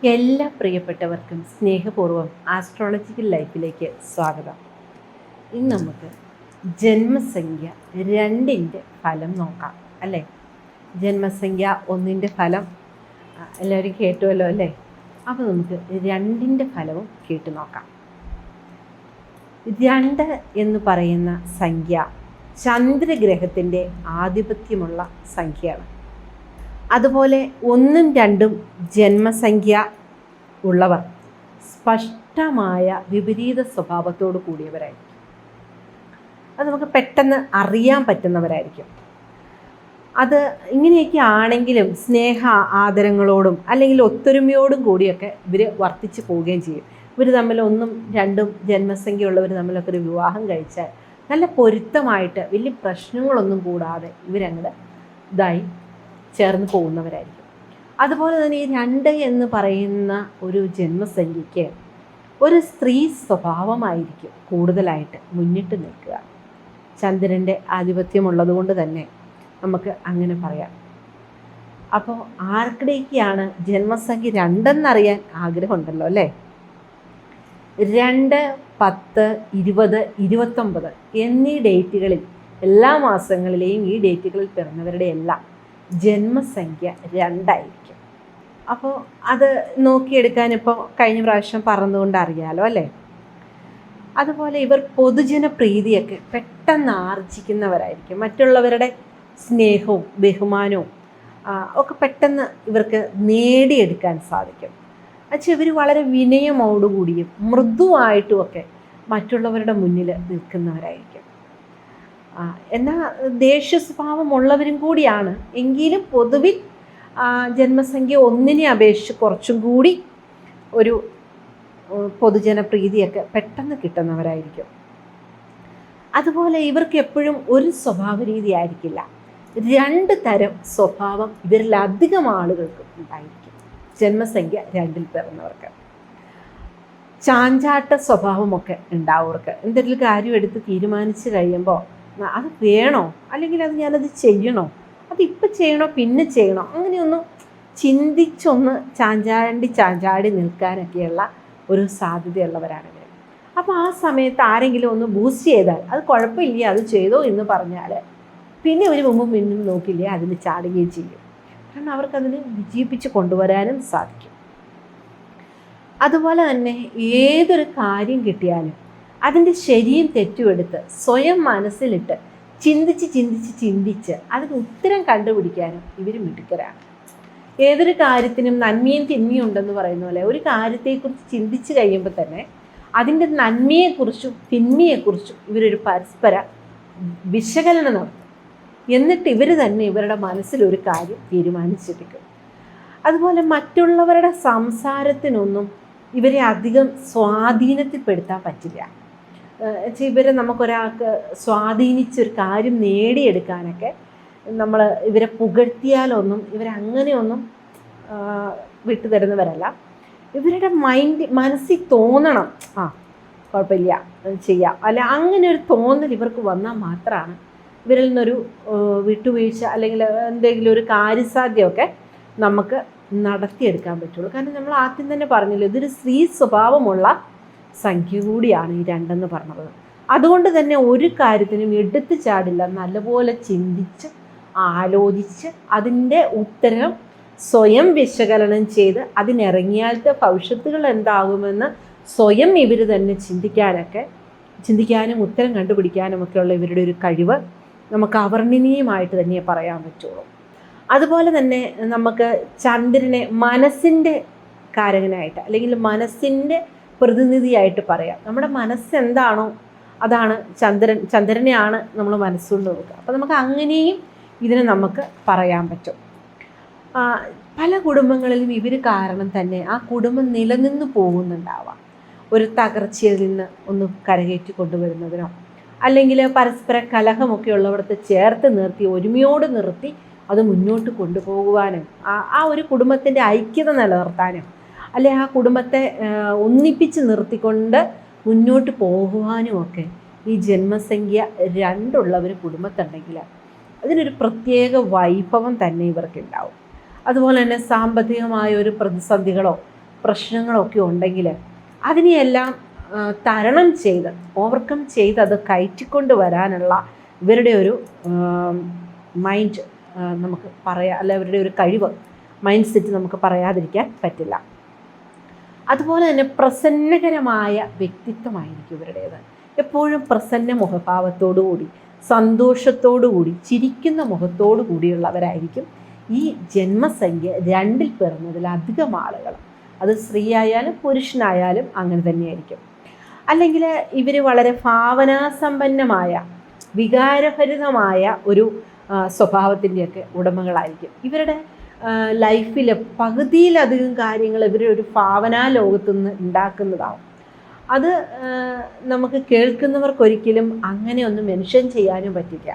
എല്ലാ പ്രിയപ്പെട്ടവർക്കും സ്നേഹപൂർവ്വം ആസ്ട്രോളജിക്കൽ ലൈഫിലേക്ക് സ്വാഗതം. ഇന്ന് നമുക്ക് ജന്മസംഖ്യ 2ൻ്റെ ഫലം നോക്കാം അല്ലേ. ജന്മസംഖ്യ 1ൻ്റെ ഫലം എല്ലാവരും കേട്ടുമല്ലോ അല്ലേ. അപ്പോൾ നമുക്ക് 2ൻ്റെ ഫലവും കേട്ടു നോക്കാം. 2 എന്ന് പറയുന്ന സംഖ്യ ചന്ദ്രഗ്രഹത്തിൻ്റെ ആധിപത്യമുള്ള സംഖ്യയാണ്. അതുപോലെ 1ഉം 2ഉം ജന്മസംഖ്യ ഉള്ളവർ സ്പഷ്ടമായ വിപരീത സ്വഭാവത്തോട് കൂടിയവരായിരിക്കും. അത് നമുക്ക് പെട്ടെന്ന് അറിയാൻ പറ്റുന്നവരായിരിക്കും. അത് ഇങ്ങനെയൊക്കെ ആണെങ്കിലും സ്നേഹ ആദരങ്ങളോടും അല്ലെങ്കിൽ ഒത്തൊരുമയോടും കൂടിയൊക്കെ ഇവർ വർത്തിച്ചു പോവുകയും ചെയ്യും. ഇവർ തമ്മിൽ 1ഉം 2ഉം ജന്മസംഖ്യ ഉള്ളവർ തമ്മിലൊക്കെ ഒരു വിവാഹം കഴിച്ചാൽ നല്ല പൊരുത്തമായിട്ട് വലിയ പ്രശ്നങ്ങളൊന്നും കൂടാതെ ഇവരങ്ങോട്ട് ഇതായി ചേർന്ന് പോകുന്നവരായിരിക്കും. അതുപോലെ തന്നെ ഈ 2 എന്ന് പറയുന്ന ഒരു ജന്മസംഖ്യയ്ക്ക് ഒരു സ്ത്രീ സ്വഭാവമായിരിക്കും കൂടുതലായിട്ട് മുന്നിട്ട് നിൽക്കുക. ചന്ദ്രൻ്റെ ആധിപത്യമുള്ളത് കൊണ്ട് തന്നെ നമുക്ക് അങ്ങനെ പറയാം. അപ്പോൾ ആർക്കിടേക്കാണ് ജന്മസംഖ്യ 2 എന്നറിയാൻ ആഗ്രഹമുണ്ടല്ലോ അല്ലേ. 2, 10, 20, 29 എന്നീ ഡേറ്റുകളിൽ എല്ലാ മാസങ്ങളിലെയും ഈ ഡേറ്റുകളിൽ പിറന്നവരുടെ എല്ലാം ജന്മസംഖ്യ 2 ആയിരിക്കും. അപ്പോൾ അത് നോക്കിയെടുക്കാൻ ഇപ്പോൾ കഴിഞ്ഞ പ്രാവശ്യം പറഞ്ഞുകൊണ്ട് അറിയാലോ അല്ലേ. അതുപോലെ ഇവർ പൊതുജനപ്രീതിയൊക്കെ പെട്ടെന്ന് ആർജിക്കുന്നവരായിരിക്കും. മറ്റുള്ളവരുടെ സ്നേഹവും ബഹുമാനവും ഒക്കെ പെട്ടെന്ന് ഇവർക്ക് നേടിയെടുക്കാൻ സാധിക്കും. പക്ഷേ ഇവർ വളരെ വിനയമോടുകൂടിയും മൃദുവായിട്ടുമൊക്കെ മറ്റുള്ളവരുടെ മുന്നിൽ നിൽക്കുന്നവരായിരിക്കും. എന്നാൽ ദേഷ്യ സ്വഭാവമുള്ളവരും കൂടിയാണ്. എങ്കിലും പൊതുവിൽ ജന്മസംഖ്യ 1നെ അപേക്ഷിച്ച് കുറച്ചും കൂടി ഒരു പൊതുജനപ്രീതിയൊക്കെ പെട്ടെന്ന് കിട്ടുന്നവരായിരിക്കും. അതുപോലെ ഇവർക്ക് എപ്പോഴും ഒരു സ്വഭാവ രീതി ആയിരിക്കില്ല. 2 തരം സ്വഭാവം ഇവരിലധികം ആളുകൾക്ക് ഉണ്ടായിരിക്കും. ജന്മസംഖ്യ 2ൽ പിറന്നവർക്ക് ചാഞ്ചാട്ട സ്വഭാവമൊക്കെ ഉണ്ടാവർക്ക്. എന്തെങ്കിലും കാര്യം എടുത്ത് തീരുമാനിച്ച് കഴിയുമ്പോൾ അത് വേണോ അല്ലെങ്കിൽ അത് ഞാനത് ചെയ്യണോ, അതിപ്പോൾ ചെയ്യണോ പിന്നെ ചെയ്യണോ, അങ്ങനെയൊന്നും ചിന്തിച്ചൊന്ന് ചാഞ്ചാടി നിൽക്കാനൊക്കെയുള്ള ഒരു സാധ്യതയുള്ളവരാണ് ഇവർ. അപ്പോൾ ആ സമയത്ത് ആരെങ്കിലും ഒന്ന് ബൂസ്റ്റ് ചെയ്താൽ അത് കുഴപ്പമില്ല അത് ചെയ്തോ എന്ന് പറഞ്ഞാൽ പിന്നെ ഒരു മുമ്പും പിന്നും നോക്കില്ല, അതിന് ചാടുകയും ചെയ്യും. കാരണം അവർക്കതിന് വിജയിപ്പിച്ച് കൊണ്ടുവരാനും സാധിക്കും. അതുപോലെ തന്നെ ഏതൊരു കാര്യം കിട്ടിയാലും അതിൻ്റെ ശരിയും തെറ്റും എടുത്ത് സ്വയം മനസ്സിലിട്ട് ചിന്തിച്ച് അതിന് ഉത്തരം കണ്ടുപിടിക്കാനും ഇവർ മിടുക്കരാണ്. ഏതൊരു കാര്യത്തിനും നന്മയും തിന്മയും ഉണ്ടെന്ന് പറയുന്ന പോലെ ഒരു കാര്യത്തെക്കുറിച്ച് ചിന്തിച്ച് കഴിയുമ്പോൾ തന്നെ അതിൻ്റെ നന്മയെക്കുറിച്ചും തിന്മയെക്കുറിച്ചും ഇവരൊരു പരസ്പര വിശകലനം നടത്തും. എന്നിട്ട് ഇവർ തന്നെ ഇവരുടെ മനസ്സിലൊരു കാര്യം തീരുമാനിച്ചെടുക്കും. അതുപോലെ മറ്റുള്ളവരുടെ സംസാരത്തിനൊന്നും ഇവരെ അധികം സ്വാധീനത്തിൽപ്പെടുത്താൻ പറ്റില്ല. ഇവരെ നമുക്കൊരാൾക്ക് സ്വാധീനിച്ചൊരു കാര്യം നേടിയെടുക്കാനൊക്കെ നമ്മൾ ഇവരെ പുകഴ്ത്തിയാലൊന്നും ഇവരങ്ങനെയൊന്നും വിട്ടുതരുന്നവരല്ല. ഇവരുടെ മനസ്സിൽ തോന്നണം കുഴപ്പമില്ല ചെയ്യാം, അല്ല അങ്ങനെ ഒരു തോന്നൽ ഇവർക്ക് വന്നാൽ മാത്രമാണ് ഇവരിൽ നിന്നൊരു വിട്ടുവീഴ്ച അല്ലെങ്കിൽ എന്തെങ്കിലും ഒരു കാര്യസാധ്യമൊക്കെ നമുക്ക് നടത്തിയെടുക്കാൻ പറ്റുള്ളൂ. കാരണം നമ്മൾ ആദ്യം തന്നെ പറഞ്ഞല്ലോ, ഇതൊരു സ്ത്രീ സ്വഭാവമുള്ള സംഖ്യ കൂടിയാണ് ഈ 2 എന്ന് പറഞ്ഞത്. അതുകൊണ്ട് തന്നെ ഒരു കാര്യത്തിനും എടുത്തു ചാടില്ല. നല്ലപോലെ ചിന്തിച്ച് ആലോചിച്ച് അതിൻ്റെ ഉത്തരം സ്വയം വിശകലനം ചെയ്ത് അതിനിറങ്ങിയാലത്തെ ഭവിഷ്യത്തുകൾ എന്താകുമെന്ന് സ്വയം ഇവർ തന്നെ ചിന്തിക്കാനും ഉത്തരം കണ്ടുപിടിക്കാനുമൊക്കെയുള്ള ഇവരുടെ ഒരു കഴിവ് നമുക്ക് അവർണ്ണനീയമായിട്ട് തന്നെ പറയാൻ പറ്റുള്ളൂ. അതുപോലെ തന്നെ നമുക്ക് ചന്ദ്രനെ മനസ്സിൻ്റെ കാരകനായിട്ട് അല്ലെങ്കിൽ മനസ്സിൻ്റെ പ്രതിനിധിയായിട്ട് പറയാം. നമ്മുടെ മനസ്സെന്താണോ അതാണ് ചന്ദ്രനെയാണ് നമ്മൾ മനസ്സുകൊണ്ട് നോക്കുക. അപ്പോൾ നമുക്ക് അങ്ങനെയും ഇതിനെ നമുക്ക് പറയാൻ പറ്റും. പല കുടുംബങ്ങളിലും ഇവർ കാരണം തന്നെ ആ കുടുംബം നിലനിന്ന് പോകുന്നുണ്ടാവാം. ഒരു തകർച്ചയിൽ നിന്ന് ഒന്ന് കരകയറ്റി കൊണ്ടുവരുന്നതിനോ അല്ലെങ്കിൽ പരസ്പര കലഹമൊക്കെ ഉള്ളവിടത്ത് ചേർത്ത് നിർത്തി ഒരുമയോട് നിർത്തി അത് മുന്നോട്ട് കൊണ്ടുപോകുവാനും ആ ഒരു കുടുംബത്തിൻ്റെ ഐക്യത നിലനിർത്താനും അല്ലെ ആ കുടുംബത്തെ ഒന്നിപ്പിച്ച് നിർത്തിക്കൊണ്ട് മുന്നോട്ട് പോകുവാനും ഒക്കെ ഈ ജന്മസംഖ്യ 2 ഉള്ളവർ കുടുംബത്തുണ്ടെങ്കിൽ അതിനൊരു പ്രത്യേക വൈഭവം തന്നെ ഇവർക്കുണ്ടാവും. അതുപോലെ തന്നെ സാമ്പത്തികമായ ഒരു പ്രതിസന്ധികളോ പ്രശ്നങ്ങളൊക്കെ ഉണ്ടെങ്കിൽ അതിനെയെല്ലാം തരണം ചെയ്ത് ഓവർകം ചെയ്ത് അത് കയറ്റിക്കൊണ്ട് വരാനുള്ള ഇവരുടെ ഒരു മൈൻഡ് നമുക്ക് പറയാം, അല്ല അവരുടെ ഒരു കഴിവ്, മൈൻഡ് സെറ്റ് നമുക്ക് പറയാതിരിക്കാൻ പറ്റില്ല. അതുപോലെ തന്നെ പ്രസന്നകരമായ വ്യക്തിത്വമായിരിക്കും ഇവരുടേത്. എപ്പോഴും പ്രസന്ന മുഖഭാവത്തോടു കൂടി, സന്തോഷത്തോടു കൂടി, ചിരിക്കുന്ന മുഖത്തോടു കൂടിയുള്ളവരായിരിക്കും ഈ ജന്മസംഖ്യ 2 പിറന്നതിൽ അധികം ആളുകൾ. അത് സ്ത്രീ ആയാലും പുരുഷനായാലും അങ്ങനെ തന്നെയായിരിക്കും. അല്ലെങ്കിൽ ഇവർ വളരെ ഭാവനാസമ്പന്നമായ വികാരഭരിതമായ ഒരു സ്വഭാവത്തിൻ്റെയൊക്കെ ഉടമകളായിരിക്കും. ഇവരുടെ ലൈഫിൽ പകുതിയിലധികം കാര്യങ്ങൾ ഇവരുടെ ഒരു ഭാവനാ ലോകത്തു നിന്ന് ഉണ്ടാക്കുന്നതാവും. അത് നമുക്ക് കേൾക്കുന്നവർക്കൊരിക്കലും അങ്ങനെ ഒന്ന് മെൻഷൻ ചെയ്യാനും പറ്റില്ല.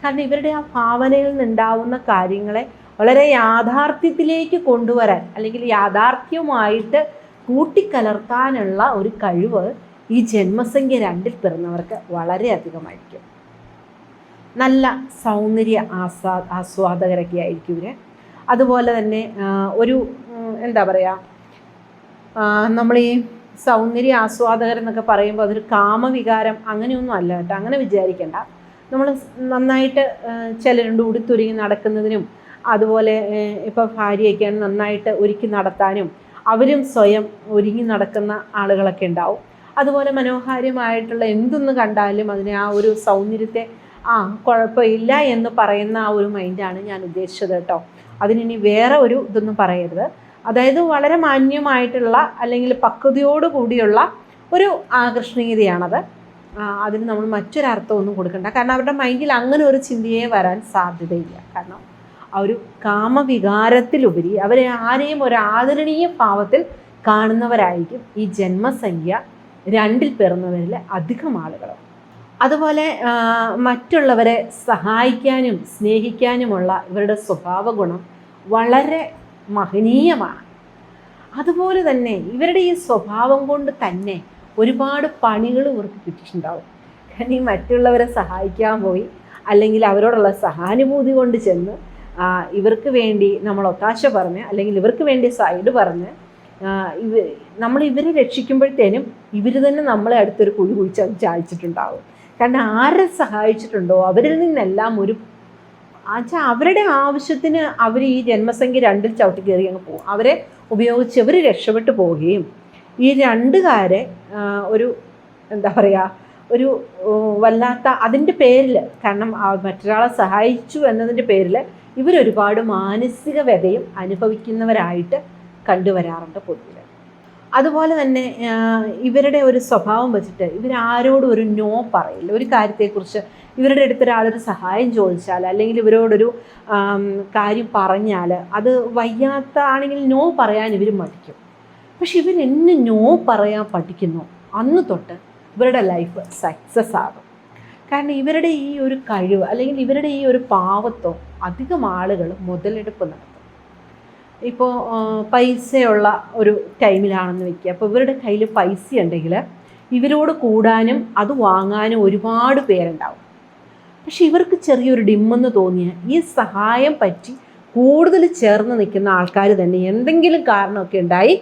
കാരണം ഇവരുടെ ആ ഭാവനയിൽ നിന്നുണ്ടാവുന്ന കാര്യങ്ങളെ വളരെ യാഥാർത്ഥ്യത്തിലേക്ക് കൊണ്ടുവരാൻ, അല്ലെങ്കിൽ യാഥാർത്ഥ്യമായിട്ട് കൂട്ടിക്കലർത്താനുള്ള ഒരു കഴിവ് ഈ ജന്മസംഖ്യ 2 പിറന്നവർക്ക് വളരെയധികമായിരിക്കും. നല്ല സൗന്ദര്യ ആസ്വാദകരൊക്കെ ആയിരിക്കും ഇവർ. അതുപോലെ തന്നെ ഒരു എന്താ പറയുക, നമ്മൾ ഈ സൗന്ദര്യ ആസ്വാദകരെന്നൊക്കെ പറയുമ്പോൾ അതൊരു കാമവികാരം അങ്ങനെയൊന്നും അല്ല കേട്ടോ, അങ്ങനെ വിചാരിക്കേണ്ട. നമ്മൾ നന്നായിട്ട് ചിലരുണ്ട് ഉടുത്തൊരുങ്ങി നടക്കുന്നതിനും, അതുപോലെ ഇപ്പോൾ ഭാര്യയൊക്കെയാണ് നന്നായിട്ട് ഒരുക്കി നടത്താനും അവരും സ്വയം ഒരുങ്ങി നടക്കുന്ന ആളുകളൊക്കെ ഉണ്ടാവും. അതുപോലെ മനോഹാരിമായിട്ടുള്ള എന്തൊന്ന് കണ്ടാലും അതിനെ ആ ഒരു സൗന്ദര്യത്തെ കുഴപ്പമില്ല എന്ന് പറയുന്ന ആ ഒരു മൈൻഡാണ് ഞാൻ ഉദ്ദേശിച്ചത് കേട്ടോ. അതിനി വേറെ ഒരു ഇതൊന്നും പറയരുത്. അതായത് വളരെ മാന്യമായിട്ടുള്ള അല്ലെങ്കിൽ പക്വതയോട് കൂടിയുള്ള ഒരു ആകർഷണീയതയാണത്. അതിന് നമ്മൾ മറ്റൊരർത്ഥമൊന്നും കൊടുക്കണ്ട. കാരണം അവരുടെ മൈൻഡിൽ അങ്ങനെ ഒരു ചിന്തയെ വരാൻ സാധ്യതയില്ല. കാരണം ആ ഒരു കാമവികാരത്തിലുപരി അവരെ ആരെയും ഒരു ആദരണീയ ഭാവത്തിൽ കാണുന്നവരായിരിക്കും ഈ ജന്മസംഖ്യ 2 പിറന്നവരിൽ അധികം ആളുകൾ. അതുപോലെ മറ്റുള്ളവരെ സഹായിക്കാനും സ്നേഹിക്കാനുമുള്ള ഇവരുടെ സ്വഭാവ ഗുണം വളരെ മഹനീയമാണ്. അതുപോലെ തന്നെ ഇവരുടെ ഈ സ്വഭാവം കൊണ്ട് തന്നെ ഒരുപാട് പണികൾ ഇവർക്ക് കിട്ടിയിട്ടുണ്ടാവും. കാരണം ഈ മറ്റുള്ളവരെ സഹായിക്കാൻ പോയി, അല്ലെങ്കിൽ അവരോടുള്ള സഹാനുഭൂതി കൊണ്ട് ചെന്ന് ഇവർക്ക് വേണ്ടി നമ്മൾ ഒത്താശ പറഞ്ഞ്, അല്ലെങ്കിൽ ഇവർക്ക് വേണ്ടി സൈഡ് പറഞ്ഞ് നമ്മൾ ഇവരെ രക്ഷിക്കുമ്പോഴത്തേനും ഇവർ തന്നെ നമ്മളെ അടുത്തൊരു കുഴി കുഴിച്ച് ചായച്ചിട്ടുണ്ടാവും. കാരണം ആരെ സഹായിച്ചിട്ടുണ്ടോ അവരിൽ നിന്നെല്ലാം ഒരു അവരുടെ ആവശ്യത്തിന് അവർ ഈ ജന്മസംഖ്യ 2 ചവിട്ടി കയറി അങ്ങ് പോകും. അവരെ ഉപയോഗിച്ച് അവർ രക്ഷപ്പെട്ടു പോവുകയും ഈ 2 ഒരു എന്താ പറയുക, ഒരു വല്ലാത്ത അതിൻ്റെ പേരിൽ, കാരണം മറ്റൊരാളെ സഹായിച്ചു എന്നതിൻ്റെ പേരിൽ ഇവരൊരുപാട് മാനസിക വ്യതയും അനുഭവിക്കുന്നവരായിട്ട് കണ്ടുവരാറുണ്ട് പൊതുവിൽ. അതുപോലെ തന്നെ ഇവരുടെ ഒരു സ്വഭാവം വെച്ചിട്ട് ഇവരാരോടും ഒരു നോ പറയില്ല. ഒരു കാര്യത്തെക്കുറിച്ച് ഇവരുടെ അടുത്തൊരാളൊരു സഹായം ചോദിച്ചാൽ, അല്ലെങ്കിൽ ഇവരോടൊരു കാര്യം പറഞ്ഞാൽ അത് വയ്യാത്ത ആണെങ്കിൽ നോ പറയാൻ ഇവർ മടിക്കും. പക്ഷെ ഇവരെന്ന് നോ പറയാൻ പഠിക്കുന്നു അന്ന് തൊട്ട് ഇവരുടെ ലൈഫ് സക്സസ് ആകും. കാരണം ഇവരുടെ ഈ ഒരു കഴിവ്, അല്ലെങ്കിൽ ഇവരുടെ ഈ ഒരു പാവത്വം അധികം ആളുകൾ മുതലെടുപ്പ് നടത്തും. ഇപ്പോൾ പൈസയുള്ള ഒരു ടൈമിലാണെന്ന് വയ്ക്കുക. അപ്പോൾ ഇവരുടെ കയ്യിൽ പൈസ ഉണ്ടെങ്കിൽ ഇവരോട് കൂടാനും അത് വാങ്ങാനും ഒരുപാട് പേരുണ്ടാവും. പക്ഷെ ഇവർക്ക് ചെറിയൊരു ഡിമ്മെന്ന് തോന്നിയ ഈ സഹായം പറ്റി കൂടുതൽ ചേർന്ന് നിൽക്കുന്ന ആൾക്കാർ തന്നെ എന്തെങ്കിലും കാരണമൊക്കെ ഉണ്ടായി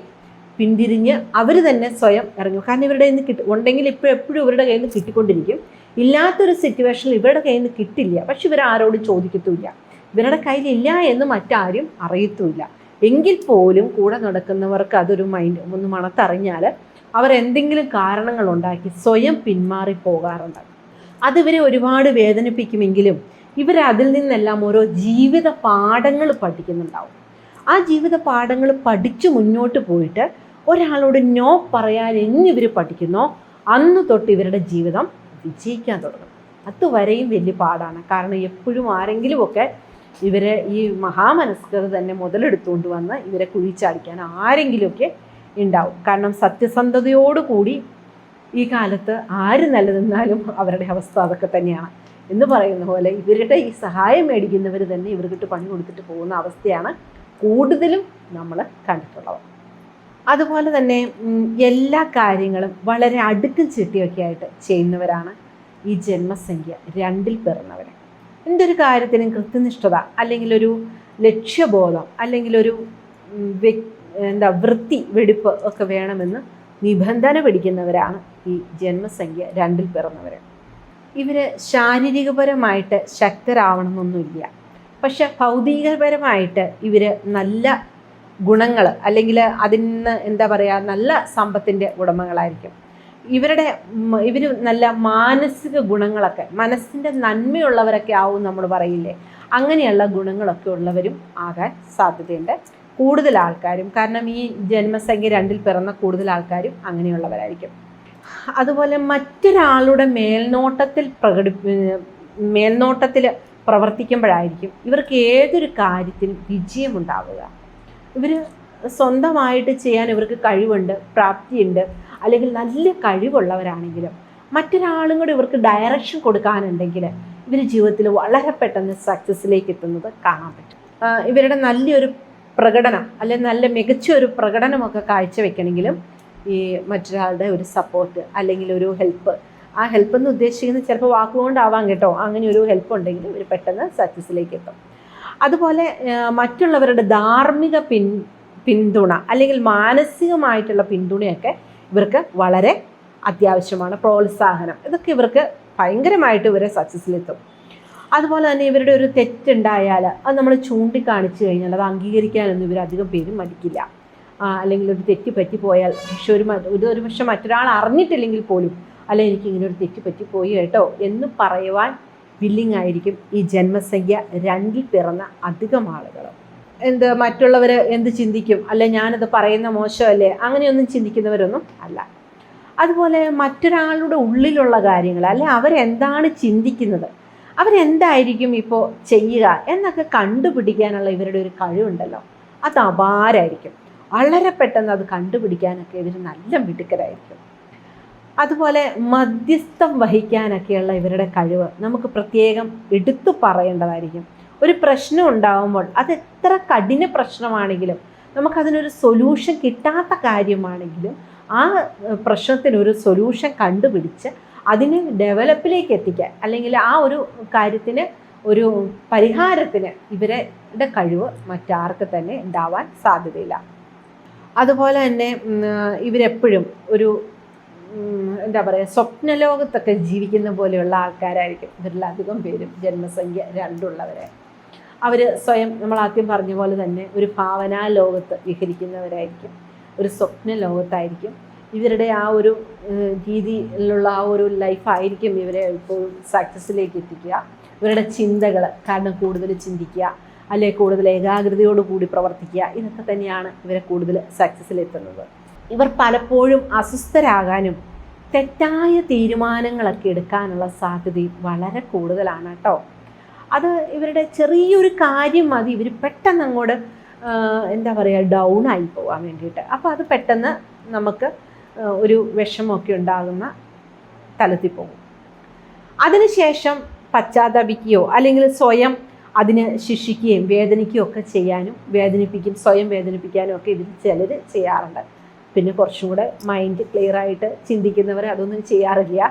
പിന്തിരിഞ്ഞ് അവർ തന്നെ സ്വയം ഇറങ്ങും. കാരണം ഇവരുടെ കയ്യിൽ നിന്ന് ഉണ്ടെങ്കിൽ എപ്പോഴും ഇവരുടെ കയ്യിൽ നിന്ന് കിട്ടിക്കൊണ്ടിരിക്കും. ഇല്ലാത്തൊരു സിറ്റുവേഷനിൽ ഇവരുടെ കയ്യിൽ നിന്ന് കിട്ടില്ല. പക്ഷെ ഇവരാരോടും ചോദിക്കത്തുമില്ല. ഇവരുടെ കയ്യിലില്ല എന്ന് മറ്റാരും അറിയത്തുമില്ല. എങ്കിൽ പോലും കൂടെ നടക്കുന്നവർക്ക് അതൊരു മൈൻഡ് ഒന്ന് മണത്തറിഞ്ഞാൽ അവരെന്തെങ്കിലും കാരണങ്ങളുണ്ടാക്കി സ്വയം പിന്മാറി പോകാറുണ്ട്. അതിവരെ ഒരുപാട് വേദനിപ്പിക്കുമെങ്കിലും ഇവരതിൽ നിന്നെല്ലാം ഓരോ ജീവിത പാഠങ്ങൾ പഠിക്കുന്നുണ്ടാവും. ആ ജീവിത പാഠങ്ങൾ പഠിച്ചു മുന്നോട്ട് പോയിട്ട് ഒരാളോട് നോ പറയാൻ എന്നിവർ പഠിക്കുന്നോ അന്ന് തൊട്ട് ഇവരുടെ ജീവിതം വിജയിക്കാൻ തുടങ്ങും. അതുവരെയും വലിയ പാടാണ്. കാരണം എപ്പോഴും ആരെങ്കിലുമൊക്കെ ഇവരെ ഈ മഹാമനസ്കത തന്നെ മുതലെടുത്തുകൊണ്ട് വന്ന് ഇവരെ കുഴിച്ചടിക്കാൻ ആരെങ്കിലുമൊക്കെ ഉണ്ടാവും. കാരണം സത്യസന്ധതയോടുകൂടി ഈ കാലത്ത് ആര് നിലനിന്നാലും അവരുടെ അവസ്ഥ അതൊക്കെ തന്നെയാണ് എന്ന് പറയുന്ന പോലെ ഇവരുടെ ഈ സഹായം മേടിക്കുന്നവർ തന്നെ ഇവർക്കിട്ട് പണി കൊടുത്തിട്ട് പോകുന്ന അവസ്ഥയാണ് കൂടുതലും നമ്മൾ കണ്ടിട്ടുള്ളത്. അതുപോലെ തന്നെ എല്ലാ കാര്യങ്ങളും വളരെ അടുക്കും ചിട്ടിയൊക്കെ ആയിട്ട് ചെയ്യുന്നവരാണ് ഈ ജന്മസംഖ്യ 2 പിറന്നവർ. എന്തൊരു കാര്യത്തിനും കൃത്യനിഷ്ഠത, അല്ലെങ്കിൽ ഒരു ലക്ഷ്യബോധം, അല്ലെങ്കിൽ ഒരു വൃത്തി വെടിപ്പ് ഒക്കെ വേണമെന്ന് നിബന്ധന പിടിക്കുന്നവരാണ് ഈ ജന്മസംഖ്യ 2 പിറന്നവർ. ഇവർ ശാരീരികപരമായിട്ട് ശക്തരാവണമെന്നൊന്നുമില്ല. പക്ഷെ ഭൗതികപരമായിട്ട് ഇവർ നല്ല ഗുണങ്ങൾ അല്ലെങ്കിൽ അതിന് നല്ല സമ്പത്തിൻ്റെ ഉടമകളായിരിക്കും. ഇവർ നല്ല മാനസിക ഗുണങ്ങളൊക്കെ, മനസ്സിൻ്റെ നന്മയുള്ളവരൊക്കെ ആവും നമ്മൾ പറയില്ലേ, അങ്ങനെയുള്ള ഗുണങ്ങളൊക്കെ ഉള്ളവരും ആകാൻ സാധ്യതയുണ്ട് കൂടുതൽ ആൾക്കാരും. കാരണം ഈ ജന്മസംഖ്യ 2 പിറന്ന കൂടുതൽ ആൾക്കാരും അങ്ങനെയുള്ളവരായിരിക്കും. അതുപോലെ മറ്റൊരാളുടെ മേൽനോട്ടത്തിൽ പ്രവർത്തിക്കുമ്പോഴായിരിക്കും ഇവർക്ക് ഏതൊരു കാര്യത്തിനും വിജയമുണ്ടാവുക. ഇവർ സ്വന്തമായിട്ട് ചെയ്യാൻ ഇവർക്ക് കഴിവുണ്ട്, പ്രാപ്തിയുണ്ട്, അല്ലെങ്കിൽ നല്ല കഴിവുള്ളവരാണെങ്കിലും മറ്റൊരാളും കൂടി ഇവർക്ക് ഡയറക്ഷൻ കൊടുക്കാനുണ്ടെങ്കിൽ ഇവർ ജീവിതത്തിൽ വളരെ പെട്ടെന്ന് സക്സസ്സിലേക്ക് എത്തുന്നത് കാണാൻ പറ്റും. ഇവരുടെ നല്ലൊരു പ്രകടനം അല്ലെങ്കിൽ നല്ല മികച്ച ഒരു പ്രകടനമൊക്കെ കാഴ്ചവെക്കണമെങ്കിലും ഈ മറ്റൊരാളുടെ ഒരു സപ്പോർട്ട് അല്ലെങ്കിൽ ഒരു ഹെൽപ്പ്, ആ ഹെൽപ്പ് എന്ന് ഉദ്ദേശിക്കുന്നത് ചിലപ്പോൾ വാക്കുകൊണ്ടാവാം കേട്ടോ, അങ്ങനെ ഒരു ഹെൽപ്പ് ഉണ്ടെങ്കിൽ ഇവർ പെട്ടെന്ന് സക്സസ്സിലേക്ക് എത്തും. അതുപോലെ മറ്റുള്ളവരുടെ ധാർമ്മിക പിന്തുണ അല്ലെങ്കിൽ മാനസികമായിട്ടുള്ള പിന്തുണയൊക്കെ ഇവർക്ക് വളരെ അത്യാവശ്യമാണ്. പ്രോത്സാഹനം, ഇതൊക്കെ ഇവർക്ക് ഭയങ്കരമായിട്ട് ഇവരെ സക്സസ്സിലെത്തും. അതുപോലെ തന്നെ ഇവരുടെ ഒരു തെറ്റുണ്ടായാൽ അത് നമ്മൾ ചൂണ്ടിക്കാണിച്ചു കഴിഞ്ഞാൽ അത് അംഗീകരിക്കാനൊന്നും ഇവരധികം പേരും മടിക്കില്ല. അല്ലെങ്കിൽ ഒരു തെറ്റ് പറ്റിപ്പോയാൽ ഒരു പക്ഷെ മറ്റൊരാൾ അറിഞ്ഞിട്ടില്ലെങ്കിൽ പോലും അല്ലെ എനിക്കിങ്ങനെ ഒരു തെറ്റ് പറ്റിപ്പോയി കേട്ടോ എന്ന് പറയുവാൻ വില്ലിങ് ആയിരിക്കും ഈ ജന്മസംഖ്യ 2 പിറന്ന അധികം ആളുകൾ. മറ്റുള്ളവർ എന്ത് ചിന്തിക്കും, അല്ലെ ഞാനത് പറയുന്ന മോശമല്ലേ, അങ്ങനെയൊന്നും ചിന്തിക്കുന്നവരൊന്നും അല്ല. അതുപോലെ മറ്റൊരാളുടെ ഉള്ളിലുള്ള കാര്യങ്ങൾ, അല്ലെ അവരെന്താണ് ചിന്തിക്കുന്നത്, അവരെന്തായിരിക്കും ഇപ്പോൾ ചെയ്യുക എന്നൊക്കെ കണ്ടുപിടിക്കാനുള്ള ഇവരുടെ ഒരു കഴിവുണ്ടല്ലോ, അത് അപാരമായിരിക്കും. വളരെ പെട്ടെന്ന് അത് കണ്ടുപിടിക്കാനൊക്കെ ഇവർ നല്ല മിടുക്കരായിരിക്കും. അതുപോലെ മധ്യസ്ഥം വഹിക്കാനൊക്കെയുള്ള ഇവരുടെ കഴിവ് നമുക്ക് പ്രത്യേകം എടുത്തു പറയേണ്ടതായിരിക്കും. ഒരു പ്രശ്നം ഉണ്ടാകുമ്പോൾ അത് എത്ര കഠിന പ്രശ്നമാണെങ്കിലും നമുക്കതിനൊരു സൊല്യൂഷൻ കിട്ടാത്ത കാര്യമാണെങ്കിലും ആ പ്രശ്നത്തിനൊരു സൊല്യൂഷൻ കണ്ടുപിടിച്ച് അതിനെ ഡെവലപ്പിലേക്ക് എത്തിക്കാൻ അല്ലെങ്കിൽ ആ ഒരു കാര്യത്തിന് ഒരു പരിഹാരത്തിന് ഇവരുടെ കഴിവ് മറ്റാർക്ക് തന്നെ ഉണ്ടാവാൻ സാധ്യതയില്ല. അതുപോലെ തന്നെ ഇവരെപ്പോഴും ഒരു സ്വപ്നലോകത്തൊക്കെ ജീവിക്കുന്ന പോലെയുള്ള ആൾക്കാരായിരിക്കും ഇവരിലധികം പേരും ജന്മസംഖ്യ 2 ഉള്ളവരെ. അവർ സ്വയം നമ്മൾ ആദ്യം പറഞ്ഞ പോലെ തന്നെ ഒരു ഭാവനാ ലോകത്ത് വിഹരിക്കുന്നവരായിരിക്കും, ഒരു സ്വപ്ന ലോകത്തായിരിക്കും. ഇവരുടെ ആ ഒരു രീതിയിലുള്ള ആ ഒരു ലൈഫായിരിക്കും ഇവരെ ഇപ്പോൾ സക്സസ്സിലേക്ക് എത്തിക്കുക. ഇവരുടെ ചിന്തകൾ കാരണം കൂടുതൽ ചിന്തിക്കുക, അല്ലെ കൂടുതൽ ഏകാഗ്രതയോട് കൂടി പ്രവർത്തിക്കുക, ഇതൊക്കെ തന്നെയാണ് ഇവരെ കൂടുതൽ സക്സസ്സിലെത്തുന്നത്. ഇവർ പലപ്പോഴും അസ്വസ്ഥരാകാനും തെറ്റായ തീരുമാനങ്ങളൊക്കെ എടുക്കാനുള്ള സാധ്യതയും വളരെ കൂടുതലാണ് കേട്ടോ. അത് ഇവരുടെ ചെറിയൊരു കാര്യം മതി ഇവർ പെട്ടെന്ന് അങ്ങോട്ട് ഡൗൺ ആയി പോകാൻ വേണ്ടിയിട്ട്. അപ്പോൾ അത് പെട്ടെന്ന് നമുക്ക് ഒരു വിഷമമൊക്കെ ഉണ്ടാകുന്ന തലത്തിൽ പോകും. അതിനുശേഷം പശ്ചാത്തപിക്കുകയോ അല്ലെങ്കിൽ സ്വയം അതിന് ശിക്ഷിക്കുകയും വേദനിക്കുകയോ ഒക്കെ ചെയ്യാനും സ്വയം വേദനിപ്പിക്കാനും ഒക്കെ ഇതിൽ ചിലർ ചെയ്യാറുണ്ട്. പിന്നെ കുറച്ചും കൂടെ മൈൻഡ് ക്ലിയർ ആയിട്ട് ചിന്തിക്കുന്നവർ അതൊന്നും ചെയ്യാറില്ല.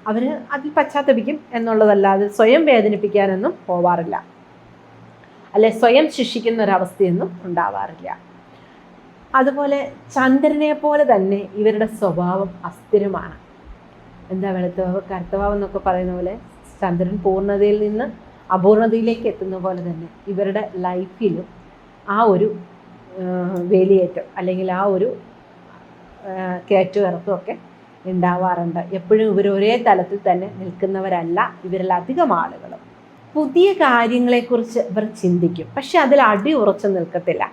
അവർ അതിൽ പശ്ചാത്തപിക്കും എന്നുള്ളതല്ലാതെ സ്വയം വേദനിപ്പിക്കാനൊന്നും പോവാറില്ല, അല്ലെ സ്വയം ശിക്ഷിക്കുന്ന ഒരവസ്ഥയൊന്നും ഉണ്ടാവാറില്ല. അതുപോലെ ചന്ദ്രനെ പോലെ തന്നെ ഇവരുടെ സ്വഭാവം അസ്ഥിരമാണ്. വെളുത്തവാവ് കറുത്തവാവ് എന്നൊക്കെ പറയുന്ന പോലെ ചന്ദ്രൻ പൂർണ്ണതയിൽ നിന്ന് അപൂർണതയിലേക്ക് എത്തുന്ന പോലെ തന്നെ ഇവരുടെ ലൈഫിലും ആ ഒരു വേലിയേറ്റം അല്ലെങ്കിൽ ആ ഒരു കയറ്റുമിറക്കവും ഒക്കെ ഉണ്ടാവാറുണ്ട്. എപ്പോഴും ഇവർ ഒരേ തലത്തിൽ തന്നെ നിൽക്കുന്നവരല്ല ഇവരിലധികം ആളുകളും. പുതിയ കാര്യങ്ങളെക്കുറിച്ച് ഇവർ ചിന്തിക്കും, പക്ഷെ അതിൽ അടി ഉറച്ചു നിൽക്കത്തില്ല.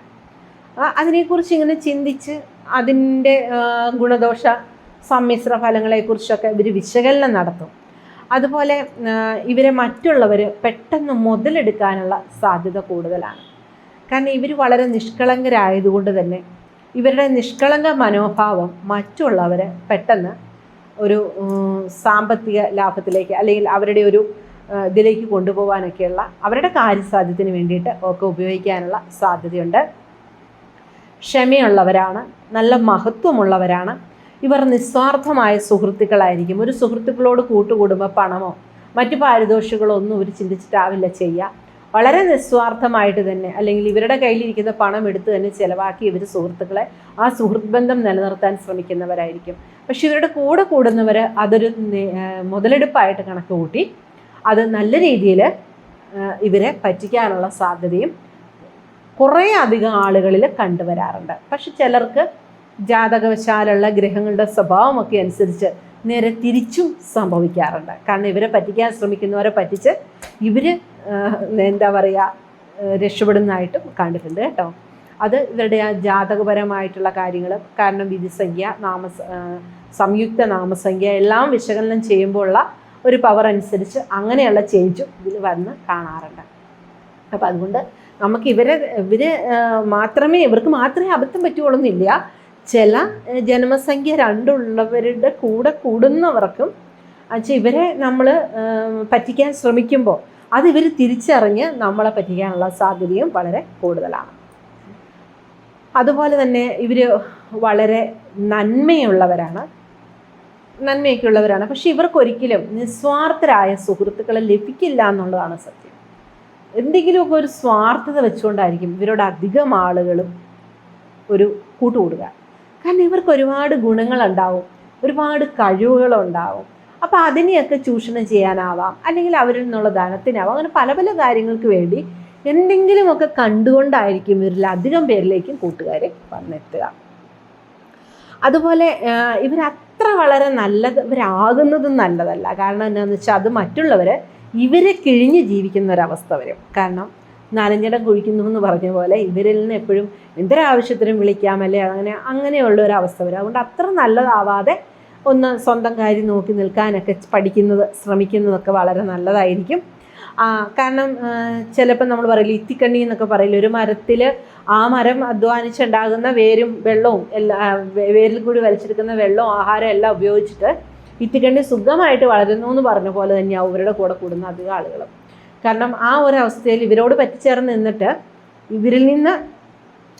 അതിനെക്കുറിച്ച് ഇങ്ങനെ ചിന്തിച്ച് അതിൻ്റെ ഗുണദോഷ സമ്മിശ്ര ഫലങ്ങളെക്കുറിച്ചൊക്കെ ഇവർ വിശകലനം നടത്തും. അതുപോലെ ഇവരെ മറ്റുള്ളവർ പെട്ടെന്ന് മുതലെടുക്കാനുള്ള സാധ്യത കൂടുതലാണ്. കാരണം ഇവർ വളരെ നിഷ്കളങ്കരായതുകൊണ്ട് തന്നെ ഇവരുടെ നിഷ്കളങ്ക മനോഭാവം മറ്റുള്ളവരെ പെട്ടെന്ന് ഒരു സാമ്പത്തിക ലാഭത്തിലേക്ക് അല്ലെങ്കിൽ അവരുടെ ഒരു ഇതിലേക്ക് കൊണ്ടുപോകാനൊക്കെയുള്ള അവരുടെ കാര്യസാധ്യത്തിന് വേണ്ടിയിട്ട് ഒക്കെ ഉപയോഗിക്കാനുള്ള സാധ്യതയുണ്ട്. ക്ഷമയുള്ളവരാണ്, നല്ല മഹത്വമുള്ളവരാണ്. ഇവർ നിസ്വാർത്ഥമായ സുഹൃത്തുക്കളായിരിക്കും. ഒരു സുഹൃത്തുക്കളോട് കൂട്ടുകൂടുമ്പോൾ പണമോ മറ്റു പാരിതോഷികളോ ഒന്നും ഇവർ ചിന്തിച്ചിട്ടാവില്ല ചെയ്യുക. വളരെ നിസ്വാർത്ഥമായിട്ട് തന്നെ, അല്ലെങ്കിൽ ഇവരുടെ കയ്യിലിരിക്കുന്ന പണം എടുത്ത് തന്നെ ചിലവാക്കി ഇവർ സുഹൃത്തുക്കളെ ആ സുഹൃത്ത് ബന്ധം നിലനിർത്താൻ ശ്രമിക്കുന്നവരായിരിക്കും. പക്ഷെ ഇവരുടെ കൂടെ കൂടുന്നവർ അതൊരു മുതലെടുപ്പായിട്ട് കണക്ക് കൂട്ടി അത് നല്ല രീതിയിൽ ഇവരെ പറ്റിക്കാനുള്ള സാധ്യതയും കുറേ അധികം ആളുകളിൽ കണ്ടുവരാറുണ്ട്. പക്ഷെ ചിലർക്ക് ജാതകവശാലുള്ള ഗ്രഹങ്ങളുടെ സ്വഭാവമൊക്കെ അനുസരിച്ച് നേരെ തിരിച്ചും സംഭവിക്കാറുണ്ട്. കാരണം ഇവരെ പറ്റിക്കാൻ ശ്രമിക്കുന്നവരെ പറ്റിച്ച് ഇവർ എന്താ പറയുക രക്ഷപ്പെടുന്നതായിട്ടും കണ്ടിട്ടുണ്ട് കേട്ടോ. അത് ഇവരുടെ ആ ജാതകപരമായിട്ടുള്ള കാര്യങ്ങൾ, കാരണം വിധിസംഖ്യ, സംയുക്ത നാമസംഖ്യ എല്ലാം വിശകലനം ചെയ്യുമ്പോൾ ഉള്ള ഒരു പവർ അനുസരിച്ച് അങ്ങനെയുള്ള ചേഞ്ചും ഇതിൽ വന്ന് കാണാറുണ്ട്. അപ്പം അതുകൊണ്ട് നമുക്ക് ഇവർക്ക് മാത്രമേ അബദ്ധം പറ്റുകയുള്ളൂന്നില്ല. ചില ജന്മസംഖ്യ 2 ഉള്ളവരുടെ കൂടെ കൂടുന്നവർക്കും ഇവരെ നമ്മൾ പറ്റിക്കാൻ ശ്രമിക്കുമ്പോൾ അത് ഇവർ തിരിച്ചറിഞ്ഞ് നമ്മളെ പറ്റിക്കാനുള്ള സാധ്യതയും വളരെ കൂടുതലാണ്. അതുപോലെ തന്നെ ഇവർ വളരെ നന്മയൊക്കെയുള്ളവരാണ്. പക്ഷെ ഇവർക്കൊരിക്കലും നിസ്വാർത്ഥരായ സുഹൃത്തുക്കളെ ലഭിക്കില്ല എന്നുള്ളതാണ് സത്യം. എന്തെങ്കിലുമൊക്കെ ഒരു സ്വാർത്ഥത വെച്ചുകൊണ്ടായിരിക്കും ഇവരോട് അധികം ആളുകളും ഒരു കൂട്ടുകൂടുക. കാരണം ഇവർക്ക് ഒരുപാട് ഗുണങ്ങളുണ്ടാവും, ഒരുപാട് കഴിവുകളുണ്ടാവും. അപ്പോൾ അതിനെയൊക്കെ ചൂഷണം ചെയ്യാനാവാം, അല്ലെങ്കിൽ അവരിൽ നിന്നുള്ള ധനത്തിനാവാം. അങ്ങനെ പല പല കാര്യങ്ങൾക്ക് വേണ്ടി എന്തെങ്കിലുമൊക്കെ കണ്ടുകൊണ്ടായിരിക്കും ഇവരിൽ അധികം പേരിലേക്കും കൂട്ടുകാർ വന്നെത്തുക. അതുപോലെ ഇവരത്ര വളരെ ഇവരാകുന്നതും നല്ലതല്ല. കാരണം എന്താണെന്ന് വെച്ചാൽ അത് മറ്റുള്ളവർ ഇവരെ കിഴിഞ്ഞ് ജീവിക്കുന്ന ഒരവസ്ഥ വരും. കാരണം നനഞ്ഞിടം കുഴിക്കുന്നു എന്ന് പറഞ്ഞ പോലെ ഇവരിൽ നിന്ന് എപ്പോഴും എന്തൊരാവശ്യത്തിനും വിളിക്കാമല്ലേ, അങ്ങനെയുള്ള ഒരു അവസ്ഥ വരും. അതുകൊണ്ട് അത്ര നല്ലതാവാതെ ഒന്ന് സ്വന്തം കാര്യം നോക്കി നിൽക്കാനൊക്കെ ശ്രമിക്കുന്നതൊക്കെ വളരെ നല്ലതായിരിക്കും. കാരണം ചിലപ്പോൾ നമ്മൾ പറയില്ല ഇത്തിക്കണ്ണി എന്നൊക്കെ പറയില്ല, ഒരു മരത്തിൽ ആ മരം അധ്വാനിച്ചുണ്ടാകുന്ന വേരും വെള്ളവും വേരിൽ കൂടി വലിച്ചെടുക്കുന്ന വെള്ളവും ആഹാരം എല്ലാം ഉപയോഗിച്ചിട്ട് ഇത്തിക്കണ്ണി സുഖമായിട്ട് വളരുന്നു എന്ന് പറഞ്ഞ പോലെ തന്നെയാവും ഇവരുടെ കൂടെ കൂടുന്ന അധികം ആളുകളും. കാരണം ആ ഒരവസ്ഥയിൽ ഇവരോട് പറ്റിച്ചേർന്ന് നിന്നിട്ട്